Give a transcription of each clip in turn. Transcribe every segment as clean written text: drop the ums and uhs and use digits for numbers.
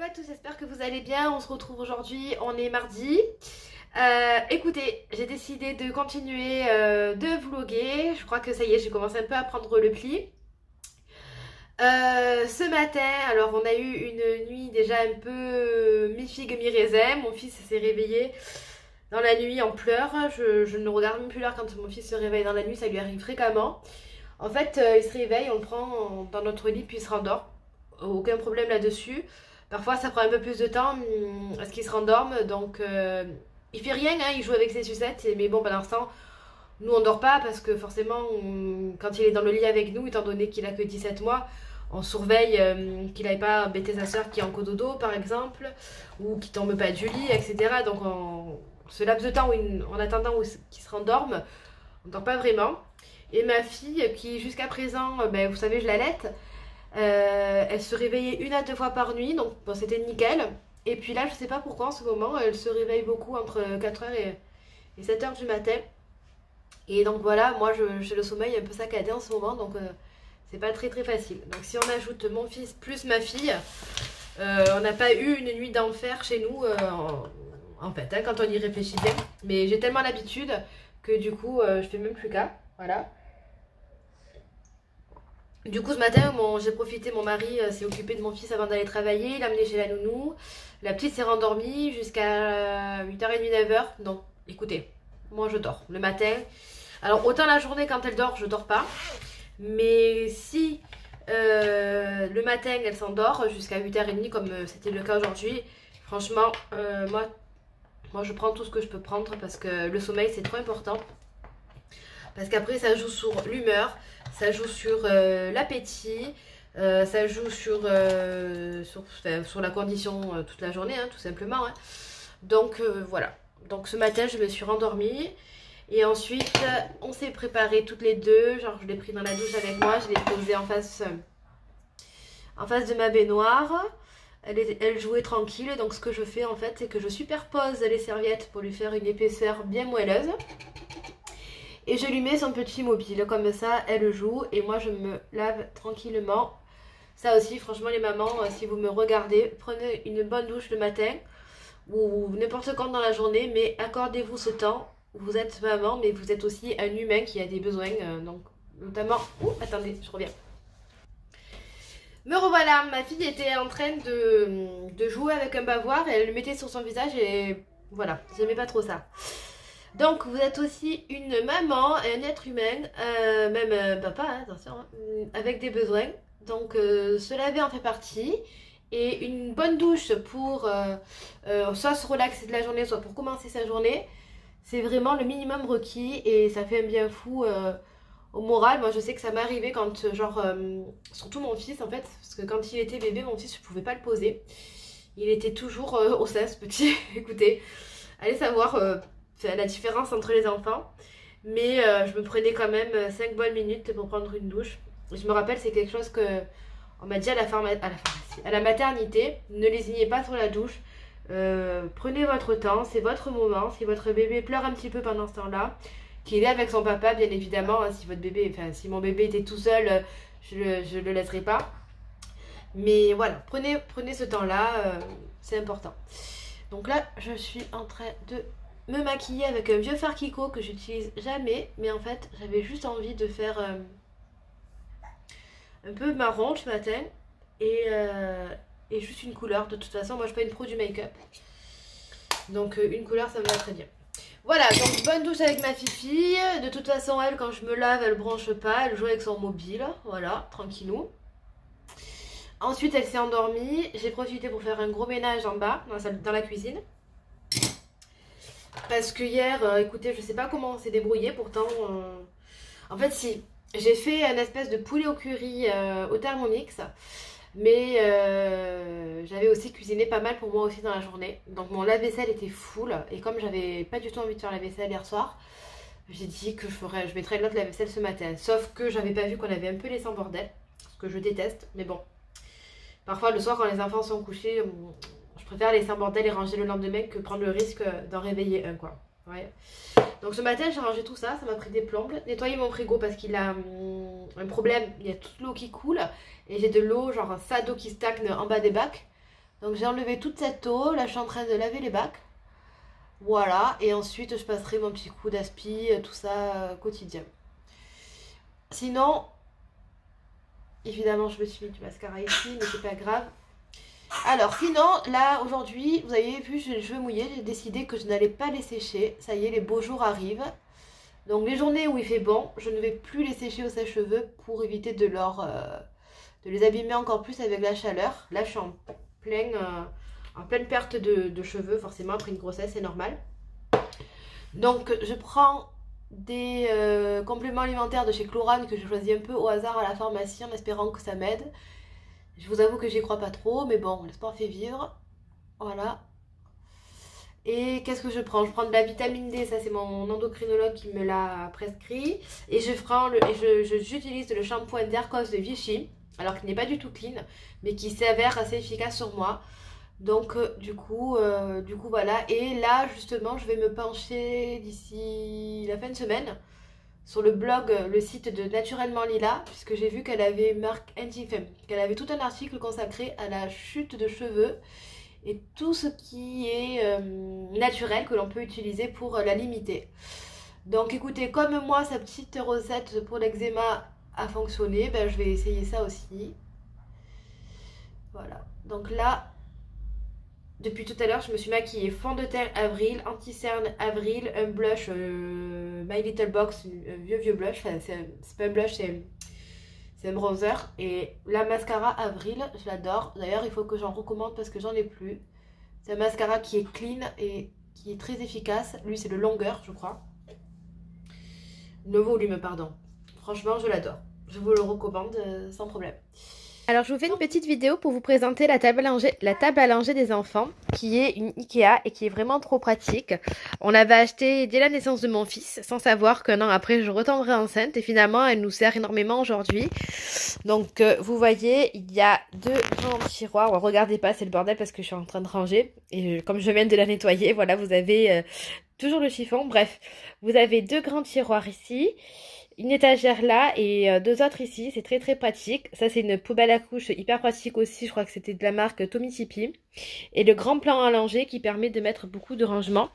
Hello à tous, j'espère que vous allez bien. On se retrouve aujourd'hui, on est mardi. Écoutez, j'ai décidé de continuer de vlogger. Je crois que ça y est, j'ai commencé un peu à prendre le pli. Ce matin, alors on a eu une nuit déjà un peu mi-figue mi-raisin. Mon fils s'est réveillé dans la nuit en pleurs. Je ne regarde même plus l'heure quand mon fils se réveille dans la nuit, ça lui arrive fréquemment. En fait, il se réveille, on le prend dans notre lit puis il se rendort. Aucun problème là-dessus. Parfois ça prend un peu plus de temps à ce qu'il se rendorme, donc il fait rien, hein, il joue avec ses sucettes, mais bon, pendant ce temps, nous on dort pas parce que forcément, quand il est dans le lit avec nous, étant donné qu'il a que 17 mois, on surveille qu'il n'aille pas embêter sa soeur qui est en cododo par exemple, ou qui tombe pas du lit, etc. Donc ce laps de temps en attendant qu'il se rendorme, on dort pas vraiment. Et ma fille qui jusqu'à présent, vous savez, je l'allaite. Elle se réveillait 1 à 2 fois par nuit, donc bon, c'était nickel. Et puis là, je sais pas pourquoi en ce moment, elle se réveille beaucoup entre 4h et 7h du matin. Et donc voilà, moi j'ai le sommeil un peu saccadé en ce moment, donc c'est pas très facile. Donc si on ajoute mon fils plus ma fille, on n'a pas eu une nuit d'enfer chez nous, en fait, hein, quand on y réfléchit bien. Mais j'ai tellement l'habitude que du coup, je fais même plus cas, voilà. Du coup ce matin j'ai profité, mon mari s'est occupé de mon fils avant d'aller travailler, il l'a amené chez la nounou. La petite s'est rendormie jusqu'à 8h30, 9h. Donc écoutez, moi je dors le matin. Alors autant la journée quand elle dort, je dors pas. Mais si le matin elle s'endort jusqu'à 8h30 comme c'était le cas aujourd'hui, franchement moi je prends tout ce que je peux prendre parce que le sommeil c'est trop important. Parce qu'après ça joue sur l'humeur, ça joue sur l'appétit, ça joue sur la condition toute la journée, hein, tout simplement. Hein. Donc voilà. Donc ce matin je me suis rendormie. Et ensuite on s'est préparé toutes les deux. Genre je l'ai pris dans la douche avec moi, je l'ai posée en face de ma baignoire. Elle jouait tranquille. Donc ce que je fais en fait, c'est que je superpose les serviettes pour lui faire une épaisseur bien moelleuse. Et je lui mets son petit mobile, comme ça elle joue et moi je me lave tranquillement. Ça aussi, franchement les mamans, si vous me regardez, prenez une bonne douche le matin ou n'importe quand dans la journée, mais accordez-vous ce temps. Vous êtes maman, mais vous êtes aussi un humain qui a des besoins, donc notamment... Ouh, attendez, je reviens. Me revoilà, ma fille était en train de jouer avec un bavoir et elle le mettait sur son visage et voilà, j'aimais pas trop ça. Donc vous êtes aussi une maman, un être humain, même papa, hein, attention, hein, avec des besoins. Donc se laver en fait partie. Et une bonne douche pour soit se relaxer de la journée, soit pour commencer sa journée. C'est vraiment le minimum requis et ça fait un bien fou au moral. Moi je sais que ça m'est arrivé quand, surtout mon fils en fait, parce que quand il était bébé, mon fils je pouvais pas le poser. Il était toujours au sein ce petit, écoutez, allez savoir... la différence entre les enfants, mais je me prenais quand même 5 bonnes minutes pour prendre une douche. Je me rappelle, c'est quelque chose que on m'a dit à la maternité, ne lésignez pas sur la douche, prenez votre temps, c'est votre moment. Si votre bébé pleure un petit peu pendant ce temps-là, qu'il est avec son papa bien évidemment, hein, si mon bébé était tout seul, je le laisserai pas. Mais voilà, prenez ce temps-là, c'est important. Donc là, je suis en train de me maquiller avec un vieux fard Kiko que j'utilise jamais, mais en fait j'avais juste envie de faire un peu marron ce matin et juste une couleur. De toute façon moi je suis pas une pro du make-up, donc une couleur ça me va très bien. Voilà, donc bonne douche avec ma fifi. De toute façon elle, quand je me lave, elle bronche pas, elle joue avec son mobile, voilà, tranquillou. Ensuite elle s'est endormie, j'ai profité pour faire un gros ménage en bas dans la cuisine. Parce que hier, écoutez, je sais pas comment on s'est débrouillé, pourtant... En fait, si, j'ai fait une espèce de poulet au curry au Thermomix. Mais j'avais aussi cuisiné pas mal pour moi aussi dans la journée. Donc mon lave-vaisselle était full. Et comme j'avais pas du tout envie de faire la vaisselle hier soir, j'ai dit que je mettrais l'autre lave-vaisselle ce matin. Sauf que j'avais pas vu qu'on avait un peu laissé en bordel. Ce que je déteste, mais bon. Parfois, le soir, quand les enfants sont couchés... Je préfère laisser en bordel et ranger le lendemain que prendre le risque d'en réveiller un, quoi. Ouais. Donc ce matin j'ai rangé tout ça, ça m'a pris des plombes. Nettoyer mon frigo parce qu'il a un problème, il y a toute l'eau qui coule. Et j'ai de l'eau, genre ça d'eau qui stagne en bas des bacs. Donc j'ai enlevé toute cette eau, là je suis en train de laver les bacs. Voilà, et ensuite je passerai mon petit coup d'aspi, tout ça quotidien. Sinon, évidemment je me suis mis du mascara ici, mais c'est pas grave. Alors sinon, là aujourd'hui, vous avez vu, j'ai les cheveux mouillés, j'ai décidé que je n'allais pas les sécher. Ça y est, les beaux jours arrivent. Donc les journées où il fait bon, je ne vais plus les sécher au sèche-cheveux pour éviter de les abîmer encore plus avec la chaleur. Là je suis en pleine perte de cheveux, forcément après une grossesse, c'est normal. Donc je prends des compléments alimentaires de chez Chlorane que j'ai choisi un peu au hasard à la pharmacie en espérant que ça m'aide. Je vous avoue que j'y crois pas trop, mais bon, l'espoir fait vivre. Voilà. Et qu'est-ce que je prends? Je prends de la vitamine D, ça c'est mon endocrinologue qui me l'a prescrit. Et j'utilise le shampoing d'Aircos de Vichy, alors qu'il n'est pas du tout clean, mais qui s'avère assez efficace sur moi. Donc du coup voilà. Et là justement je vais me pencher d'ici la fin de semaine sur le blog, le site de Naturellement Lila, puisque j'ai vu qu'elle avait qu'elle avait tout un article consacré à la chute de cheveux et tout ce qui est naturel que l'on peut utiliser pour la limiter. Donc écoutez, comme moi sa petite recette pour l'eczéma a fonctionné, ben, je vais essayer ça aussi. Voilà, donc là depuis tout à l'heure, je me suis maquillée fond de teint Avril, anti-cerne Avril, un blush My Little Box, un vieux blush. Enfin, c'est pas un blush, c'est un bronzer. Et la mascara Avril, je l'adore. D'ailleurs, il faut que j'en recommande parce que j'en ai plus. C'est un mascara qui est clean et qui est très efficace. Lui, c'est le longueur, je crois. Le volume, pardon. Franchement, je l'adore. Je vous le recommande sans problème. Alors je vous fais une petite vidéo pour vous présenter la table à langer des enfants, qui est une Ikea et qui est vraiment trop pratique. On l'avait achetée dès la naissance de mon fils, sans savoir qu'un an après je retomberais enceinte, et finalement elle nous sert énormément aujourd'hui. Donc vous voyez, il y a deux grands tiroirs. Regardez pas, c'est le bordel parce que je suis en train de ranger, et comme je viens de la nettoyer, voilà, vous avez toujours le chiffon. Bref, vous avez deux grands tiroirs ici, une étagère là et deux autres ici, c'est très très pratique. Ça c'est une poubelle à couches hyper pratique aussi, je crois que c'était de la marque Tommy Tipi. Et le grand plan à langer qui permet de mettre beaucoup de rangements.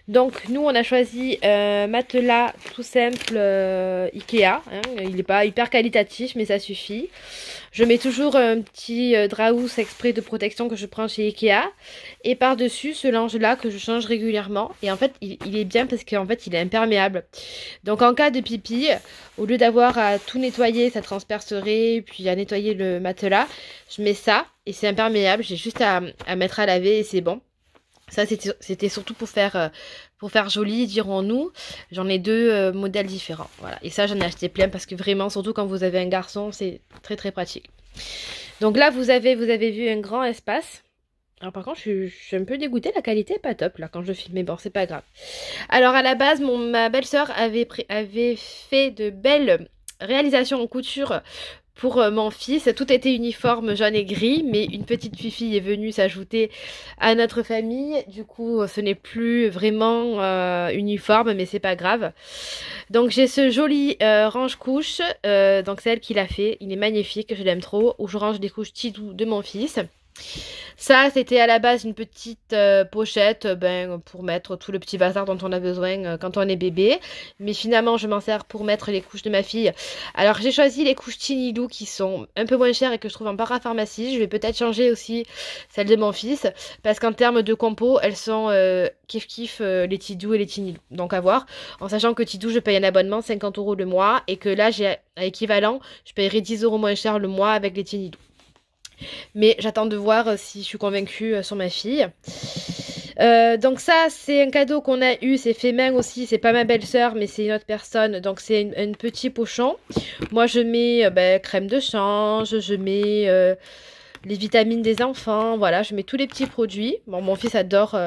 Donc nous on a choisi matelas tout simple Ikea, hein. Il n'est pas hyper qualitatif mais ça suffit. Je mets toujours un petit draus exprès de protection que je prends chez Ikea. Et par dessus ce linge là que je change régulièrement. Et en fait il est bien parce qu'en fait il est imperméable. Donc en cas de pipi, au lieu d'avoir à tout nettoyer, ça transpercerait, puis à nettoyer le matelas, je mets ça et c'est imperméable. J'ai juste à mettre à laver et c'est bon. Ça c'était surtout pour faire joli, dirons-nous. J'en ai deux modèles différents. Voilà. Et ça j'en ai acheté plein parce que vraiment, surtout quand vous avez un garçon, c'est très très pratique. Donc là vous avez vu un grand espace. Alors par contre je suis un peu dégoûtée, la qualité est pas top là quand je filme, mais bon c'est pas grave. Alors à la base ma belle-sœur avait fait de belles réalisations en couture pour mon fils. Tout était uniforme jaune et gris, mais une petite fille est venue s'ajouter à notre famille. Du coup, ce n'est plus vraiment uniforme, mais c'est pas grave. Donc j'ai ce joli range-couche, donc c'est elle qui l'a fait. Il est magnifique, je l'aime trop. Où je range des couches Tidou de mon fils. Ça, c'était à la base une petite pochette pour mettre tout le petit bazar dont on a besoin quand on est bébé. Mais finalement, je m'en sers pour mettre les couches de ma fille. Alors, j'ai choisi les couches Tinilou qui sont un peu moins chères et que je trouve en parapharmacie. Je vais peut-être changer aussi celles de mon fils. Parce qu'en termes de compo, elles sont kiff les Tidou et les Tinilou. Donc à voir. En sachant que Tidou, je paye un abonnement 50 € le mois. Et que là, j'ai à équivalent, je paierai 10 € moins cher le mois avec les Tinilou. Mais j'attends de voir si je suis convaincue sur ma fille. Donc ça, c'est un cadeau qu'on a eu. C'est fait main aussi. C'est pas ma belle-sœur, mais c'est une autre personne. Donc c'est un petit pochon. Moi, je mets crème de change. Je mets les vitamines des enfants. Voilà, je mets tous les petits produits. Bon, mon fils adore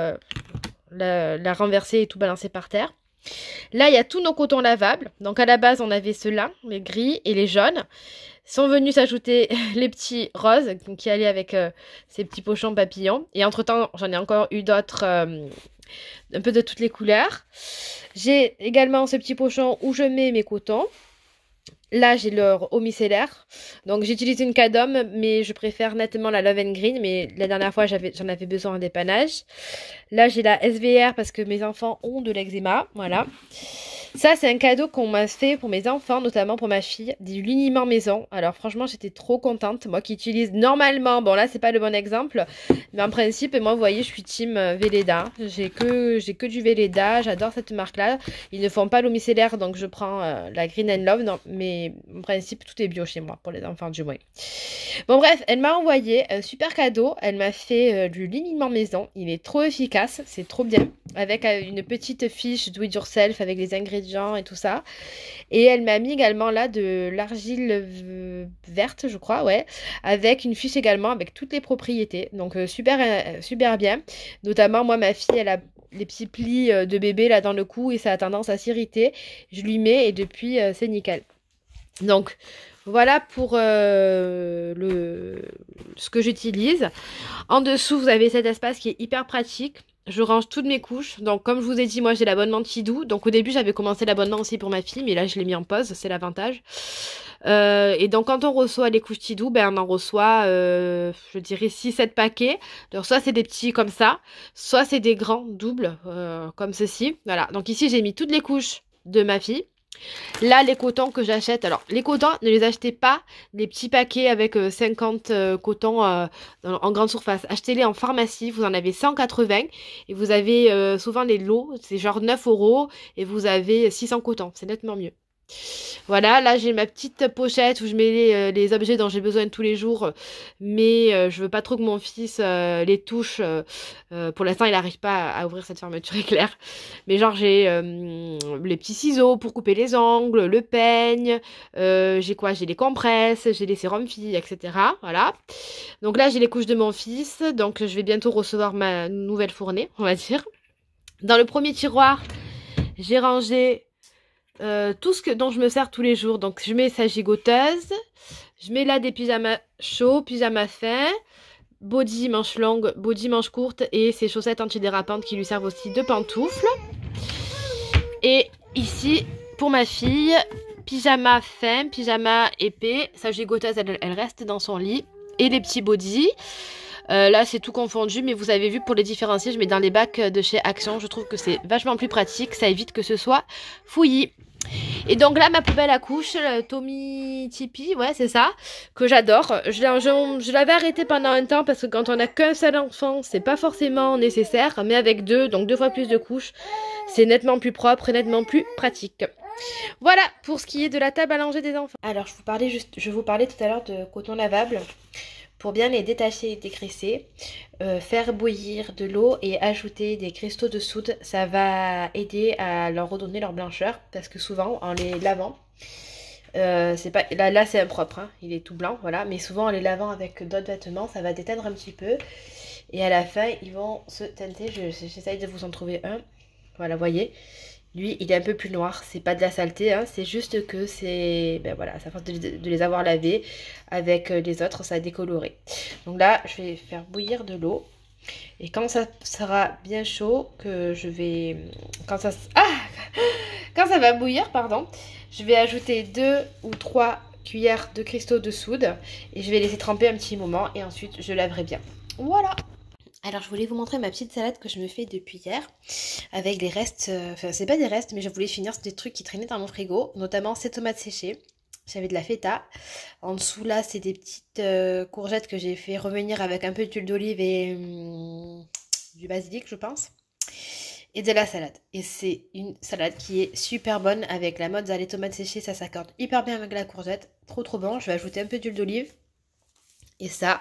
la renverser et tout balancer par terre. Là, il y a tous nos cotons lavables. Donc à la base, on avait ceux-là, les gris et les jaunes. Sont venus s'ajouter les petits roses qui allaient avec ces petits pochons papillons. Et entre-temps, j'en ai encore eu d'autres, un peu de toutes les couleurs. J'ai également ce petit pochon où je mets mes cotons. Là, j'ai leur eau micellaire. Donc, j'utilise une Cadom, mais je préfère nettement la Love and Green. Mais la dernière fois, j'en avais besoin en dépannage. Là, j'ai la SVR parce que mes enfants ont de l'eczéma. Voilà. Ça, c'est un cadeau qu'on m'a fait pour mes enfants, notamment pour ma fille, du liniment maison. Alors, franchement, j'étais trop contente. Moi qui utilise normalement, bon là, c'est pas le bon exemple, mais en principe, moi, vous voyez, je suis team Velleda. J'ai que du Velleda. J'adore cette marque-là. Ils ne font pas l'eau micellaire, donc je prends la Green and Love. Non, mais en principe, tout est bio chez moi, pour les enfants du moins. Bon, bref, elle m'a envoyé un super cadeau. Elle m'a fait du liniment maison. Il est trop efficace, c'est trop bien. Avec une petite fiche do it yourself avec les ingrédients et tout ça. Et elle m'a mis également là de l'argile verte, je crois, ouais. Avec une fiche également avec toutes les propriétés. Donc super bien. Notamment, moi, ma fille, elle a les petits plis de bébé là dans le cou et ça a tendance à s'irriter. Je lui mets et depuis, c'est nickel. Donc, voilà pour ce que j'utilise. En dessous, vous avez cet espace qui est hyper pratique. Je range toutes mes couches. Donc, comme je vous ai dit, moi, j'ai l'abonnement Tidou. Donc, au début, j'avais commencé l'abonnement aussi pour ma fille. Mais là, je l'ai mis en pause. C'est l'avantage. Et donc, quand on reçoit les couches Tidou, ben, on en reçoit, je dirais, 6-7 paquets. Donc, soit c'est des petles comme ça. Soit c'est des grands doubles, comme ceci. Voilà. Donc, ici, j'ai mis toutes les couches de ma fille. Là, les cotons que j'achète, alors les cotons, ne les achetez pas les petits paquets avec 50 cotons en grande surface. Achetez-les en pharmacie, vous en avez 180 et vous avez souvent les lots, c'est genre 9 € et vous avez 600 cotons, c'est nettement mieux. Voilà, là j'ai ma petite pochette où je mets les objets dont j'ai besoin tous les jours, mais je veux pas trop que mon fils les touche. Pour l'instant, il n'arrive pas à ouvrir cette fermeture éclair. Mais genre j'ai les petits ciseaux pour couper les ongles, le peigne, j'ai quoi? J'ai les compresses, j'ai les sérums filles, etc. Voilà. Donc là j'ai les couches de mon fils, donc je vais bientôt recevoir ma nouvelle fournée, on va dire. Dans le premier tiroir, j'ai rangé tout ce dont je me sers tous les jours. Donc je mets sa gigoteuse, je mets là des pyjamas chauds, pyjamas fins, body manche longue, body manche courte et ses chaussettes antidérapantes qui lui servent aussi de pantoufles. Et ici pour ma fille, pyjama fin, pyjama épais, sa gigoteuse elle reste dans son lit et les petits bodys. Là c'est tout confondu, mais vous avez vu, pour les différencier, je mets dans les bacs de chez Action. Je trouve que c'est vachement plus pratique, ça évite que ce soit fouillis. Et donc là, ma poubelle à couches, Tommy Tipeee, ouais, c'est ça, que j'adore. Je l'avais arrêté pendant un temps parce que quand on n'a qu'un seul enfant, c'est pas forcément nécessaire. Mais avec deux, donc 2 fois plus de couches, c'est nettement plus propre et nettement plus pratique. Voilà pour ce qui est de la table à langer des enfants. Alors, je vous parlais tout à l'heure de coton lavable. Pour bien les détacher et dégraisser, faire bouillir de l'eau et ajouter des cristaux de soude, ça va aider à leur redonner leur blancheur. Parce que souvent, en les lavant, c'est pas là c'est impropre, hein, il est tout blanc, voilà. Mais souvent, en les lavant avec d'autres vêtements, ça va déteindre un petit peu. Et à la fin, ils vont se teinter. J'essaye de vous en trouver un. Voilà, voyez. Lui, il est un peu plus noir. C'est pas de la saleté, hein, c'est juste que c'est... Ben voilà, ça force de les avoir lavés. Avec les autres, ça a décoloré. Donc là, je vais faire bouillir de l'eau. Et quand ça sera bien chaud, que je vais... Quand ça va bouillir, pardon, je vais ajouter 2 ou 3 cuillères de cristaux de soude. Et je vais laisser tremper un petit moment. Et ensuite, je laverai bien. Voilà! Alors je voulais vous montrer ma petite salade que je me fais depuis hier avec des restes, enfin c'est pas des restes mais je voulais finir des trucs qui traînaient dans mon frigo, notamment ces tomates séchées. J'avais de la feta, en dessous là c'est des petites courgettes que j'ai fait revenir avec un peu d'huile d'olive et du basilic je pense. Et de la salade. Et c'est une salade qui est super bonne avec la mozzarella, les tomates séchées, ça s'accorde hyper bien avec la courgette. Trop bon, je vais ajouter un peu d'huile d'olive et ça...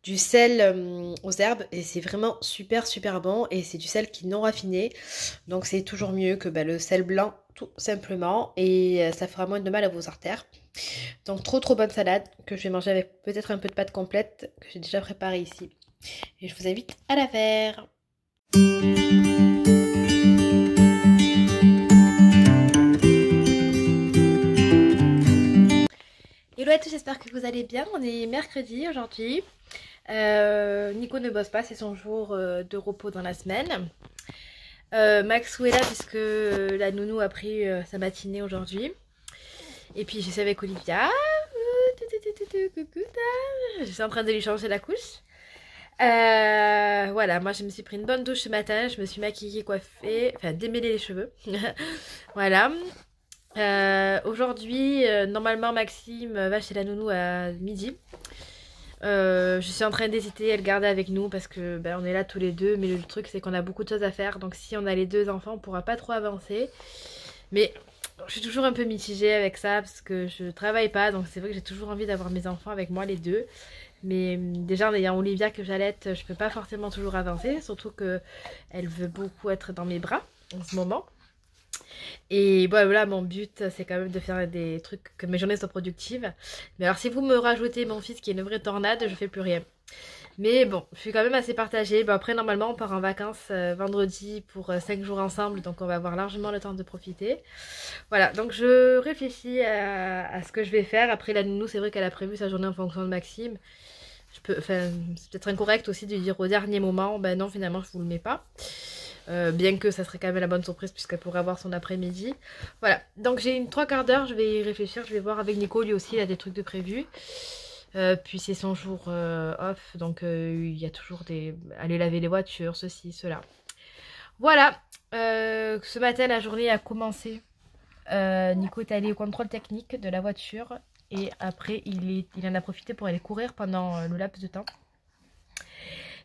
Du sel aux herbes et c'est vraiment super bon et c'est du sel qui est non raffiné, donc c'est toujours mieux que le sel blanc tout simplement et ça fera moins de mal à vos artères. Donc trop bonne salade que je vais manger avec peut-être un peu de pâte complète que j'ai déjà préparée ici et je vous invite à la faire. Hello à tous, j'espère que vous allez bien. On est mercredi aujourd'hui. Nico ne bosse pas, c'est son jour de repos dans la semaine. Maxou est là puisque la nounou a pris sa matinée aujourd'hui. Et puis je suis avec Olivia. Je suis en train de lui changer la couche. Voilà, moi je me suis pris une bonne douche ce matin. Je me suis maquillée, coiffée, enfin démêlé les cheveux. Voilà. Aujourd'hui, normalement Maxime va chez la nounou à midi. Je suis en train d'hésiter à le garder avec nous parce que ben, on est là tous les deux, mais le truc c'est qu'on a beaucoup de choses à faire, donc si on a les deux enfants on pourra pas trop avancer. Mais je suis toujours un peu mitigée avec ça parce que je travaille pas, donc c'est vrai que j'ai toujours envie d'avoir mes enfants avec moi les deux. Mais déjà en ayant Olivia que j'allaite, je peux pas forcément toujours avancer, surtout que elle veut beaucoup être dans mes bras en ce moment. Et bon, voilà, mon but c'est quand même de faire des trucs, que mes journées soient productives. Mais alors si vous me rajoutez mon fils qui est une vraie tornade, je fais plus rien. Mais bon, je suis quand même assez partagée. Bon, après normalement on part en vacances vendredi pour 5 jours ensemble, donc on va avoir largement le temps de profiter. Voilà, donc je réfléchis à ce que je vais faire. Après la nounou, c'est vrai qu'elle a prévu sa journée en fonction de Maxime. Enfin, c'est peut-être incorrect aussi de lui dire au dernier moment, ben non finalement je vous le mets pas. Bien que ça serait quand même la bonne surprise puisqu'elle pourrait avoir son après-midi. Voilà, donc j'ai une 3/4 d'heure, je vais y réfléchir, je vais voir avec Nico, lui aussi il a des trucs de prévu. Puis c'est son jour off, donc il y a toujours des... aller laver les voitures, ceci, cela. Voilà, ce matin la journée a commencé. Nico est allé au contrôle technique de la voiture et après il en a profité pour aller courir pendant le laps de temps.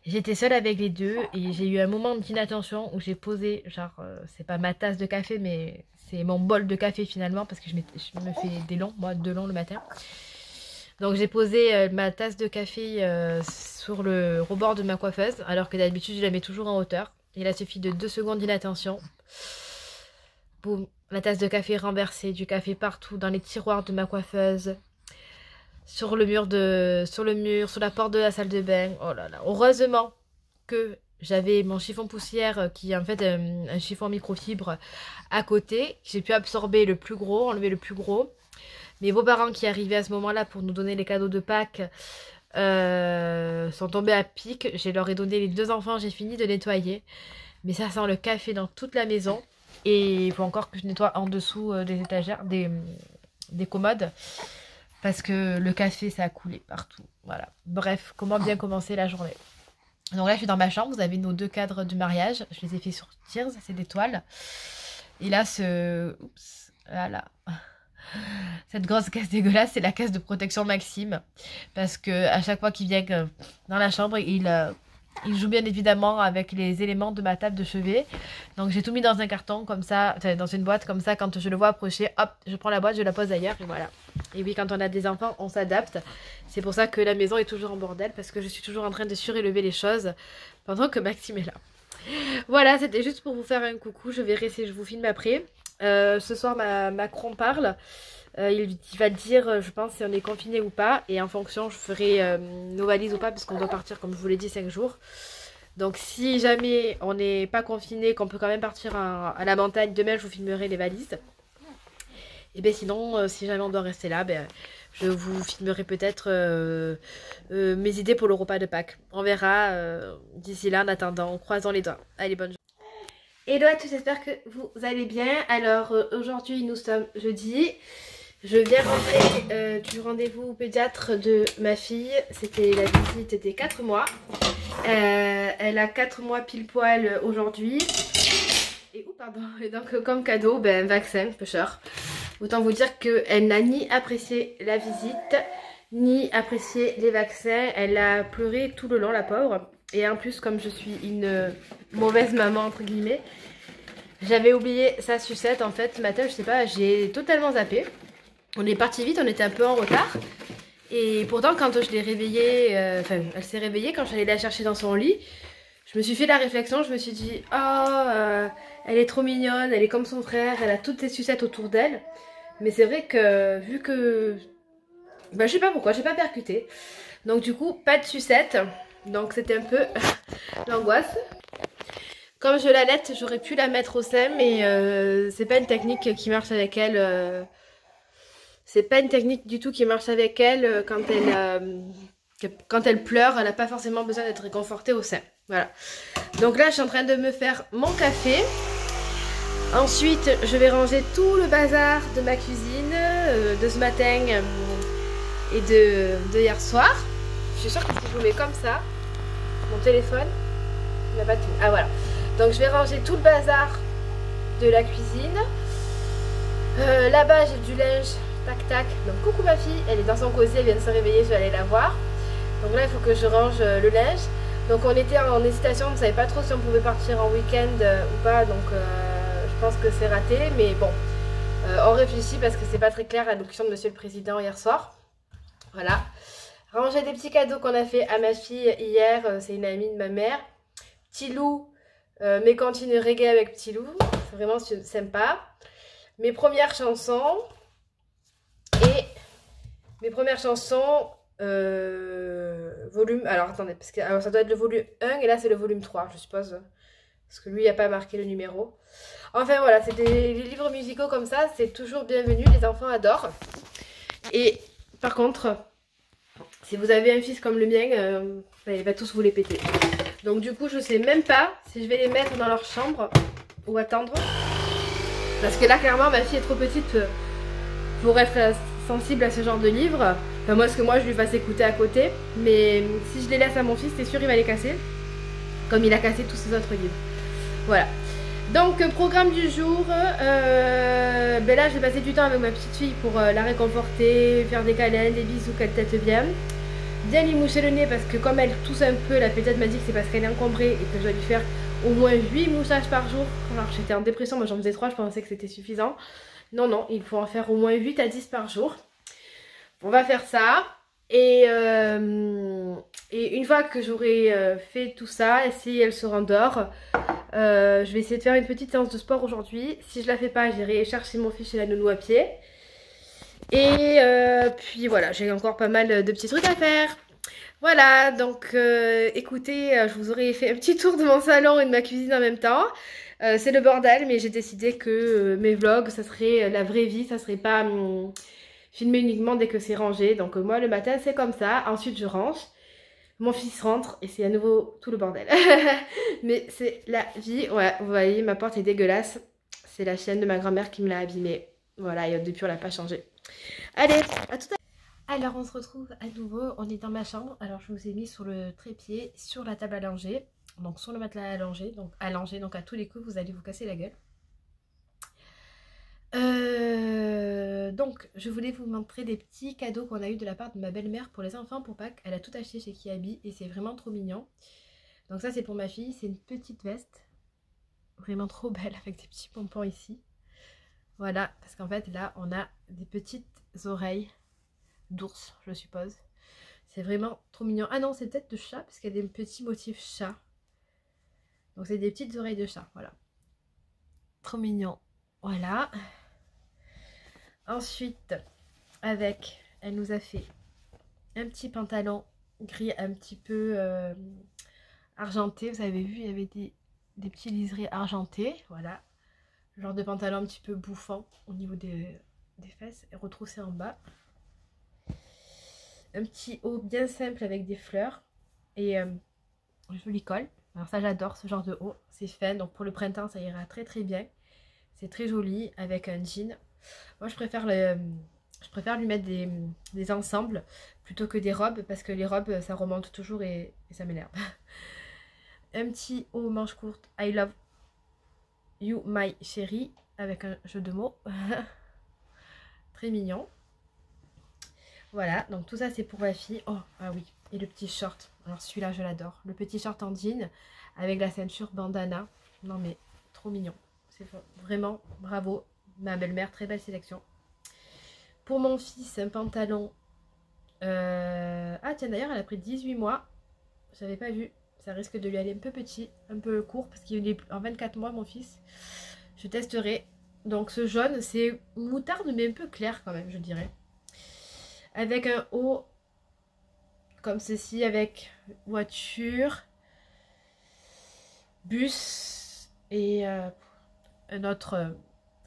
J'étais seule avec les deux et j'ai eu un moment d'inattention où j'ai posé, genre, c'est pas ma tasse de café, mais c'est mon bol de café finalement, parce que je me fais des longs, moi 2 longs le matin. Donc j'ai posé ma tasse de café sur le rebord de ma coiffeuse, alors que d'habitude je la mets toujours en hauteur. Il a suffi de 2 secondes d'inattention. Boum, la tasse de café renversée, du café partout, dans les tiroirs de ma coiffeuse. Sur le mur, sur la porte de la salle de bain. Oh là là. Heureusement que j'avais mon chiffon poussière qui est en fait un chiffon microfibre à côté. J'ai pu absorber le plus gros, enlever le plus gros. Mes beaux-parents qui arrivaient à ce moment-là pour nous donner les cadeaux de Pâques sont tombés à pic. Je leur ai donné les 2 enfants, j'ai fini de nettoyer. Mais ça sent le café dans toute la maison. Et il faut encore que je nettoie en dessous des étagères, des commodes. Parce que le café, ça a coulé partout. Voilà. Bref, comment bien commencer la journée. Donc là, je suis dans ma chambre. Vous avez nos 2 cadres de mariage. Je les ai fait sur Tears. C'est des toiles. Et là, oups. Voilà. Cette grosse caisse dégueulasse, c'est la caisse de protection Maxime. Parce que à chaque fois qu'il vient dans la chambre, il joue bien évidemment avec les éléments de ma table de chevet. Donc j'ai tout mis dans un carton comme ça, enfin, dans une boîte comme ça. Quand je le vois approcher, hop, je prends la boîte, je la pose ailleurs et voilà. Et oui, quand on a des enfants, on s'adapte. C'est pour ça que la maison est toujours en bordel, parce que je suis toujours en train de surélever les choses pendant que Maxime est là. Voilà, c'était juste pour vous faire un coucou. Je verrai si je vous filme après. Ce soir, Macron parle. Il va dire, je pense, si on est confiné ou pas. Et en fonction, je ferai nos valises ou pas, parce qu'on doit partir, comme je vous l'ai dit, 5 jours. Donc si jamais on n'est pas confiné, qu'on peut quand même partir à la montagne, demain je vous filmerai les valises. Et bien sinon, si jamais on doit rester là, ben, je vous filmerai peut-être mes idées pour le repas de Pâques. On verra d'ici là, en attendant, croisons les doigts. Allez, bonne journée. Hello à tous, j'espère que vous allez bien. Alors aujourd'hui nous sommes jeudi. Je viens rentrer du rendez-vous pédiatre de ma fille. C'était la visite des 4 mois. Elle a 4 mois pile poil aujourd'hui. Et pardon. Et donc comme cadeau, ben, un vaccin, pêcheur. Autant vous dire qu'elle n'a ni apprécié la visite, ni apprécié les vaccins. Elle a pleuré tout le long, la pauvre. Et en plus, comme je suis une mauvaise maman, entre guillemets, j'avais oublié sa sucette. En fait, ce matin, je sais pas, j'ai totalement zappé. On est parti vite, on était un peu en retard. Et pourtant, quand je l'ai réveillée, enfin, elle s'est réveillée quand j'allais la chercher dans son lit. Je me suis fait la réflexion, je me suis dit, oh, elle est trop mignonne, elle est comme son frère, elle a toutes ses sucettes autour d'elle. Mais c'est vrai que, vu que... Ben, je sais pas pourquoi, j'ai pas percuté. Donc du coup, pas de sucette. Donc c'était un peu l'angoisse. Comme je l'allaite, j'aurais pu la mettre au sein, mais c'est pas une technique qui marche avec elle. C'est pas une technique du tout qui marche avec elle quand elle pleure. Elle n'a pas forcément besoin d'être réconfortée au sein. Voilà. Donc là, je suis en train de me faire mon café. Ensuite, je vais ranger tout le bazar de ma cuisine. de ce matin et de hier soir. Je suis sûre que si je vous mets comme ça, mon téléphone, il n'a pas tout. Ah voilà. Donc je vais ranger tout le bazar de la cuisine. Là-bas j'ai du linge, tac tac. Donc coucou ma fille, elle est dans son cosy, elle vient de se réveiller, je vais aller la voir. Donc là il faut que je range le linge. Donc on était en hésitation, on ne savait pas trop si on pouvait partir en week-end ou pas. Donc je pense que c'est raté. Mais bon, on réfléchit parce que c'est pas très clair à l'allocution de Monsieur le Président hier soir. Voilà. Ranger des petits cadeaux qu'on a fait à ma fille hier, c'est une amie de ma mère. Petit loup, mes cantines reggae avec Petit loup, c'est vraiment sympa. Mes premières chansons volume, alors attendez, parce que alors, ça doit être le volume 1 et là c'est le volume 3 je suppose, parce que lui il n'a pas marqué le numéro. Enfin voilà, c'est des livres musicaux comme ça, c'est toujours bienvenu, les enfants adorent. Et par contre, si vous avez un fils comme le mien, il va tous vous les péter. Donc du coup je sais même pas si je vais les mettre dans leur chambre ou attendre. Parce que là clairement ma fille est trop petite pour être sensible à ce genre de livres. Enfin moi ce que moi je lui fasse écouter à côté. Mais si je les laisse à mon fils, c'est sûr il va les casser. Comme il a cassé tous ses autres livres. Voilà. Donc programme du jour. Ben là j'ai passé du temps avec ma petite fille pour la réconforter, faire des câlins, des bisous, qu'elle tête bien. Bien lui moucher le nez parce que comme elle tousse un peu, la pédate m'a dit que c'est parce qu'elle est encombrée et que je dois lui faire au moins 8 mouchages par jour. Alors j'étais en dépression, moi j'en faisais 3, je pensais que c'était suffisant. Non, non, il faut en faire au moins 8 à 10 par jour. On va faire ça. Et une fois que j'aurai fait tout ça, et si elle se rendort, je vais essayer de faire une petite séance de sport aujourd'hui. Si je la fais pas, j'irai chercher mon fils chez la nounou à pied. Et puis voilà, j'ai encore pas mal de petits trucs à faire. Voilà, donc écoutez, je vous aurais fait un petit tour de mon salon et de ma cuisine en même temps. C'est le bordel, mais j'ai décidé que mes vlogs, ça serait la vraie vie, ça serait pas filmer uniquement dès que c'est rangé. Donc moi le matin c'est comme ça, ensuite je range. Mon fils rentre et c'est à nouveau tout le bordel. Mais c'est la vie. Ouais, vous voyez, ma porte est dégueulasse. C'est la chienne de ma grand-mère qui me l'a abîmée. Voilà, et depuis on l'a pas changé. Allez, à tout à l'heure. Alors on se retrouve à nouveau, on est dans ma chambre. Alors je vous ai mis sur le trépied, sur la table à langer, donc sur le matelas à langer, donc à tous les coups vous allez vous casser la gueule. Donc je voulais vous montrer des petits cadeaux qu'on a eu de la part de ma belle-mère pour les enfants pour Pâques. Elle a tout acheté chez Kiabi et c'est vraiment trop mignon. Donc ça c'est pour ma fille, c'est une petite veste, vraiment trop belle avec des petits pompons ici. Voilà, parce qu'en fait là on a des petites oreilles d'ours je suppose. C'est vraiment trop mignon. Ah non, c'est peut-être de chat parce qu'il y a des petits motifs chat. Donc c'est des petites oreilles de chat, voilà. Trop mignon. Voilà. Ensuite, elle nous a fait un petit pantalon gris un petit peu argenté. Vous avez vu, il y avait des petits liserés argentés, voilà. Genre de pantalon un petit peu bouffant au niveau des fesses et retroussé en bas. Un petit haut bien simple avec des fleurs et un joli col. Alors ça j'adore ce genre de haut, c'est fin, donc pour le printemps ça ira très très bien. C'est très joli avec un jean. Moi je préfère lui mettre des ensembles plutôt que des robes parce que les robes ça remonte toujours et ça m'énerve. Un petit haut manche courte I love you my chérie avec un jeu de mots. Très mignon. Voilà, donc tout ça c'est pour ma fille. Oh, ah oui, et le petit short. Alors celui-là je l'adore. Le petit short en jean avec la ceinture bandana. Non mais trop mignon. C'est vraiment bravo. Ma belle-mère, très belle sélection. Pour mon fils, un pantalon. Ah tiens d'ailleurs elle a pris 18 mois. J'avais pas vu. Ça risque de lui aller un peu petit, un peu court parce qu'il est en 24 mois mon fils. Je testerai. Donc ce jaune c'est moutarde mais un peu clair quand même je dirais. Avec un haut comme ceci, avec voiture, bus et un autre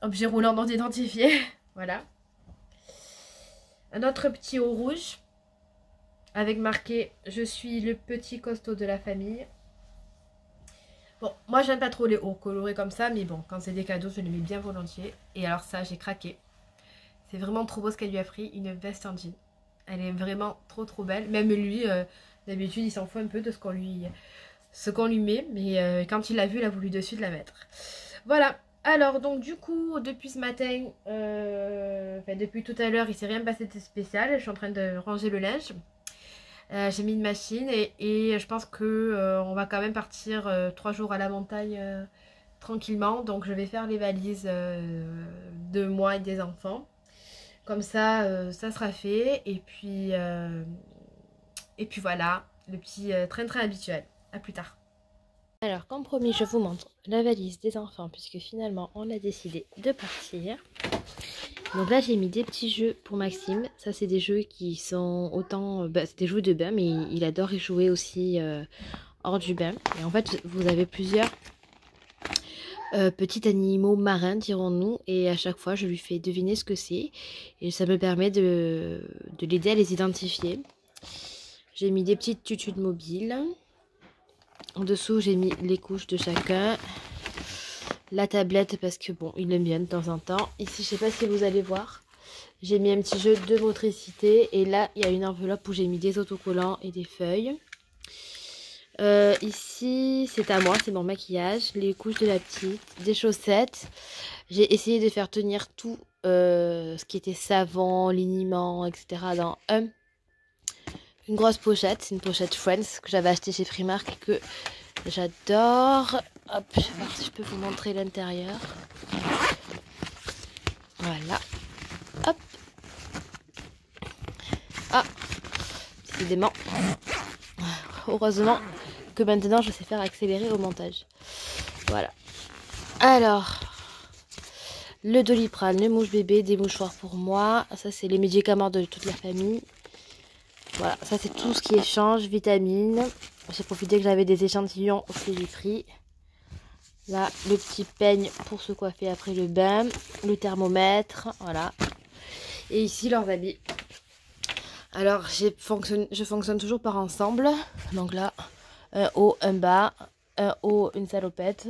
objet roulant non identifié. Voilà. Un autre petit haut rouge avec marqué « Je suis le petit costaud de la famille ». Bon, moi j'aime pas trop les hauts colorés comme ça, mais bon, quand c'est des cadeaux, je les mets bien volontiers. Et alors ça, j'ai craqué. C'est vraiment trop beau ce qu'elle lui a pris, une veste en jean. Elle est vraiment trop belle. Même lui, d'habitude, il s'en fout un peu de ce qu'on lui met. Mais quand il l'a vue, il a voulu de suite la mettre. Voilà. Alors, donc du coup, depuis ce matin, depuis tout à l'heure, il s'est rien passé de spécial. Je suis en train de ranger le linge. J'ai mis une machine et je pense que on va quand même partir 3 jours à la montagne tranquillement. Donc je vais faire les valises de moi et des enfants. Comme ça, ça sera fait. Et puis voilà, le petit train-train habituel. À plus tard. Alors, comme promis, je vous montre la valise des enfants puisque finalement, on a décidé de partir. Donc là, j'ai mis des petits jeux pour Maxime. Ça, c'est des jeux qui sont autant... c'est des jeux de bain, mais il adore y jouer aussi hors du bain. Et en fait, vous avez plusieurs petits animaux marins, dirons-nous. Et à chaque fois, je lui fais deviner ce que c'est. Et ça me permet de l'aider à les identifier. J'ai mis des petites tutus de mobile. En dessous, j'ai mis les couches de chacun. La tablette parce que bon, il aime bien de temps en temps. Ici, je sais pas si vous allez voir. J'ai mis un petit jeu de motricité. Et là, il y a une enveloppe où j'ai mis des autocollants et des feuilles. Ici, c'est à moi, c'est mon maquillage. Les couches de la petite, des chaussettes. J'ai essayé de faire tenir tout ce qui était savon, liniment, etc. dans une grosse pochette. C'est une pochette Friends que j'avais achetée chez Primark et que j'adore. Hop, je vais voir si je peux vous montrer l'intérieur. Voilà. Hop. Ah, décidément. Heureusement que maintenant je sais faire accélérer au montage. Voilà. Alors, le Doliprane, le mouche bébé, des mouchoirs pour moi. Ça, c'est les médicaments de toute la famille. Voilà, ça c'est tout ce qui échange, vitamines. J'ai profité que j'avais des échantillons aussi, j'ai pris. Là, le petit peigne pour se coiffer après le bain. Le thermomètre, voilà. Et ici, leurs habits. Alors, je fonctionne toujours par ensemble. Donc là, un haut, un bas. Un haut, une salopette.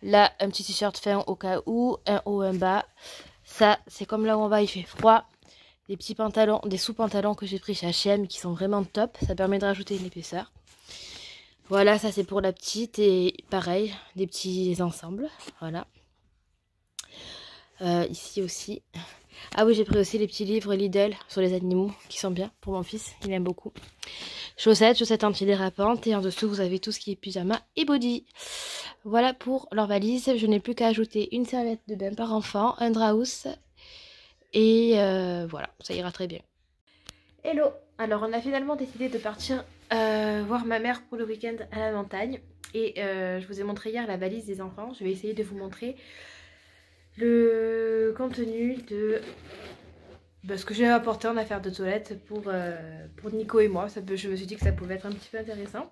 Là, un petit t-shirt fin au cas où. Un haut, un bas. Ça, c'est comme là où on va, il fait froid. Des petits pantalons, des sous-pantalons que j'ai pris chez H&M qui sont vraiment top. Ça permet de rajouter une épaisseur. Voilà, ça c'est pour la petite. Et pareil, des petits ensembles. Voilà. Ici aussi. Ah oui, j'ai pris aussi les petits livres Lidl sur les animaux qui sont bien pour mon fils. Il aime beaucoup. Chaussettes antidérapantes. Et en dessous, vous avez tout ce qui est pyjama et body. Voilà pour leur valise. Je n'ai plus qu'à ajouter une serviette de bain par enfant, un draus. Et voilà, ça ira très bien. Hello! Alors, on a finalement décidé de partir voir ma mère pour le week-end à la montagne. Et je vous ai montré hier la valise des enfants. Je vais essayer de vous montrer le contenu de ce que j'ai apporté en affaires de toilette pour Nico et moi. Je me suis dit que ça pouvait être un petit peu intéressant.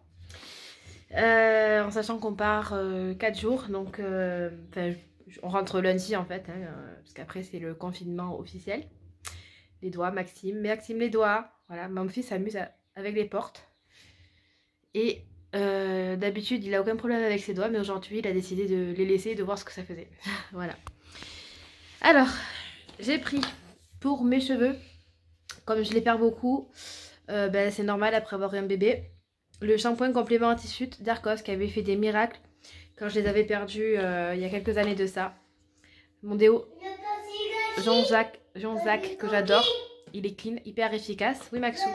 En sachant qu'on part 4 jours. Donc, on rentre lundi en fait. Parce qu'après, c'est le confinement officiel. Les doigts, Maxime les doigts. Voilà, mon fils s'amuse avec les portes. Et d'habitude, il n'a aucun problème avec ses doigts. Mais aujourd'hui, il a décidé de les laisser et de voir ce que ça faisait. Voilà. Alors, j'ai pris pour mes cheveux, comme je les perds beaucoup, c'est normal après avoir eu un bébé, le shampoing complément anti-chute d'Arcos qui avait fait des miracles quand je les avais perdus il y a quelques années de ça. Mon déo Jean-Zac que j'adore, il est clean, hyper efficace. Oui Maxou.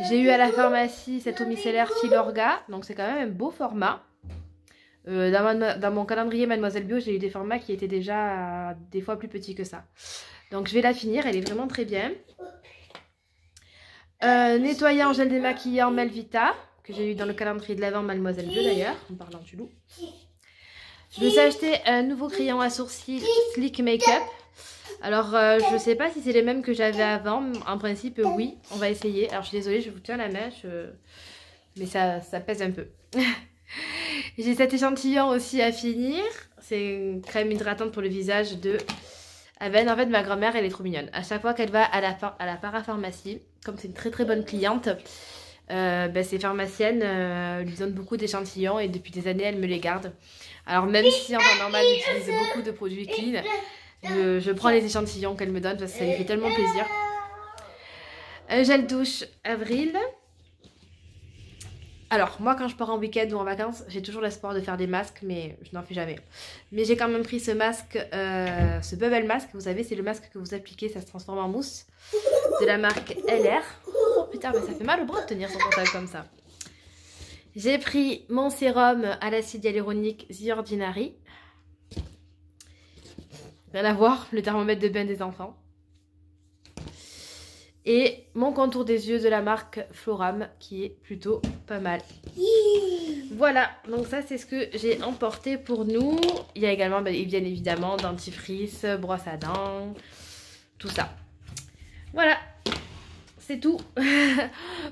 J'ai eu à la pharmacie cet eau micellaire Filorga, donc c'est quand même un beau format. Dans mon calendrier Mademoiselle Bio, j'ai eu des formats qui étaient déjà des fois plus petits que ça. Donc je vais la finir, elle est vraiment très bien. Nettoyant gel démaquillant Melvita, que j'ai eu dans le calendrier de l'Avent Mademoiselle Bio d'ailleurs, en parlant du loup. Je me suis acheté un nouveau crayon à sourcils Slick Makeup. Alors je sais pas si c'est les mêmes que j'avais avant, en principe oui, on va essayer. Alors je suis désolée, je vous tiens la main, mais ça pèse un peu. J'ai cet échantillon aussi à finir. C'est une crème hydratante pour le visage de Aven. En fait, ma grand-mère, elle est trop mignonne. À chaque fois qu'elle va à la parapharmacie, comme c'est une très très bonne cliente, ces pharmaciennes lui donnent beaucoup d'échantillons et depuis des années, elle me les garde. Alors même si en temps normal, j'utilise beaucoup de produits clean, Je prends les échantillons qu'elle me donne parce que ça lui fait tellement plaisir. Gel douche Avril. Alors moi quand je pars en week-end ou en vacances, j'ai toujours l'espoir de faire des masques, mais je n'en fais jamais. Mais j'ai quand même pris ce masque, ce Bubble Mask, vous savez c'est le masque que vous appliquez, ça se transforme en mousse, de la marque LR. Oh putain mais ça fait mal au bras de tenir son portable comme ça. J'ai pris mon sérum à l'acide hyaluronique The Ordinary. Rien à voir, le thermomètre de bain des enfants. Et mon contour des yeux de la marque Floram qui est plutôt pas mal. Voilà, donc ça c'est ce que j'ai emporté pour nous. Il y a également bien évidemment dentifrice, brosse à dents, tout ça. Voilà, c'est tout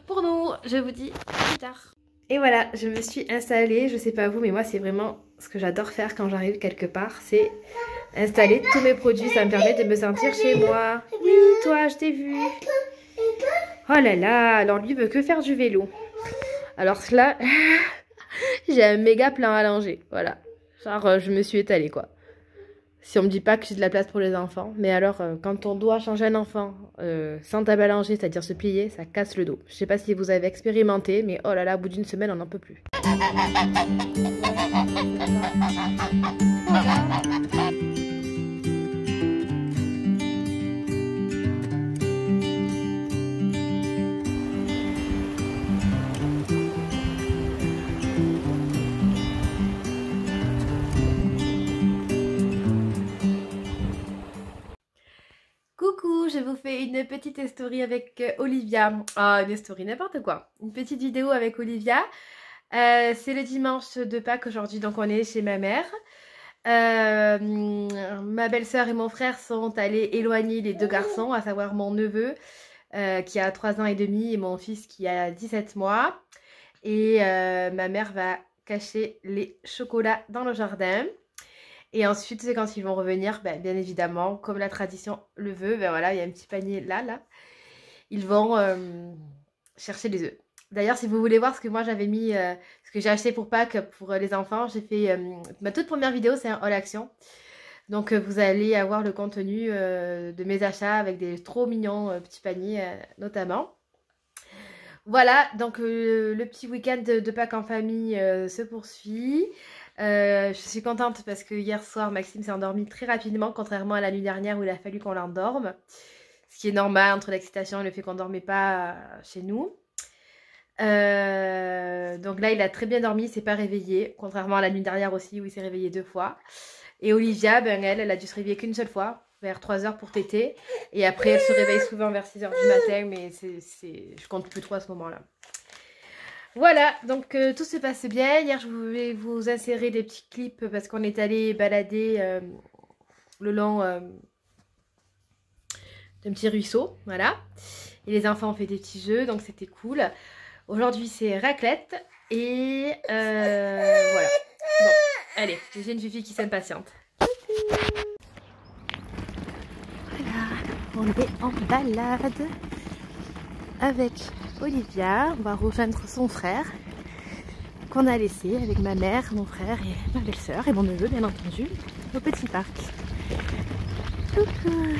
pour nous. Je vous dis à plus tard. Et voilà, je me suis installée, je sais pas vous, mais moi c'est vraiment ce que j'adore faire quand j'arrive quelque part, c'est installer tous mes produits, ça me permet de me sentir chez moi. Oui, toi, je t'ai vu. Oh là là, alors lui veut que faire du vélo. Alors là, j'ai un méga plein à langer, voilà. Genre, je me suis étalée, quoi. Si on me dit pas que j'ai de la place pour les enfants. Mais alors, quand on doit changer un enfant sans table à langer, c'est-à-dire se plier, ça casse le dos. Je sais pas si vous avez expérimenté, mais oh là là, au bout d'une semaine, on n'en peut plus. Coucou, je vous fais une petite story avec Olivia. Ah, une story, n'importe quoi. Une petite vidéo avec Olivia. C'est le dimanche de Pâques aujourd'hui, donc on est chez ma mère. Ma belle-sœur et mon frère sont allés éloigner les deux garçons, à savoir mon neveu qui a 3 ans et demi et mon fils qui a 17 mois. Et ma mère va cacher les chocolats dans le jardin. Et ensuite, c'est quand ils vont revenir, ben, bien évidemment, comme la tradition le veut, ben voilà, il y a un petit panier là. Ils vont chercher les œufs. D'ailleurs, si vous voulez voir ce que moi j'avais mis, ce que j'ai acheté pour Pâques pour les enfants, j'ai fait ma toute première vidéo, c'est un haul action. Donc vous allez avoir le contenu de mes achats avec des trop mignons petits paniers notamment. Voilà, donc le petit week-end de Pâques en famille se poursuit. Je suis contente parce que hier soir, Maxime s'est endormi très rapidement, contrairement à la nuit dernière où il a fallu qu'on l'endorme. Ce qui est normal entre l'excitation et le fait qu'on ne dormait pas chez nous. Donc là, il a très bien dormi, il ne s'est pas réveillé, contrairement à la nuit dernière aussi où il s'est réveillé 2 fois. Et Olivia, ben, elle a dû se réveiller qu'une seule fois, vers 3 h pour téter. Et après, elle se réveille souvent vers 6 h du matin, mais je compte plus trop à ce moment-là. Voilà, donc tout se passe bien. Hier, je voulais vous insérer des petits clips parce qu'on est allé balader le long d'un petit ruisseau, voilà. Et les enfants ont fait des petits jeux, donc c'était cool. Aujourd'hui, c'est raclette et voilà. Bon, allez, j'ai une fille qui s'impatiente. Voilà, on est en balade avec Olivia. On va rejoindre son frère qu'on a laissé avec ma mère, mon frère et ma belle-sœur et mon neveu bien entendu au petit parc. Coucou.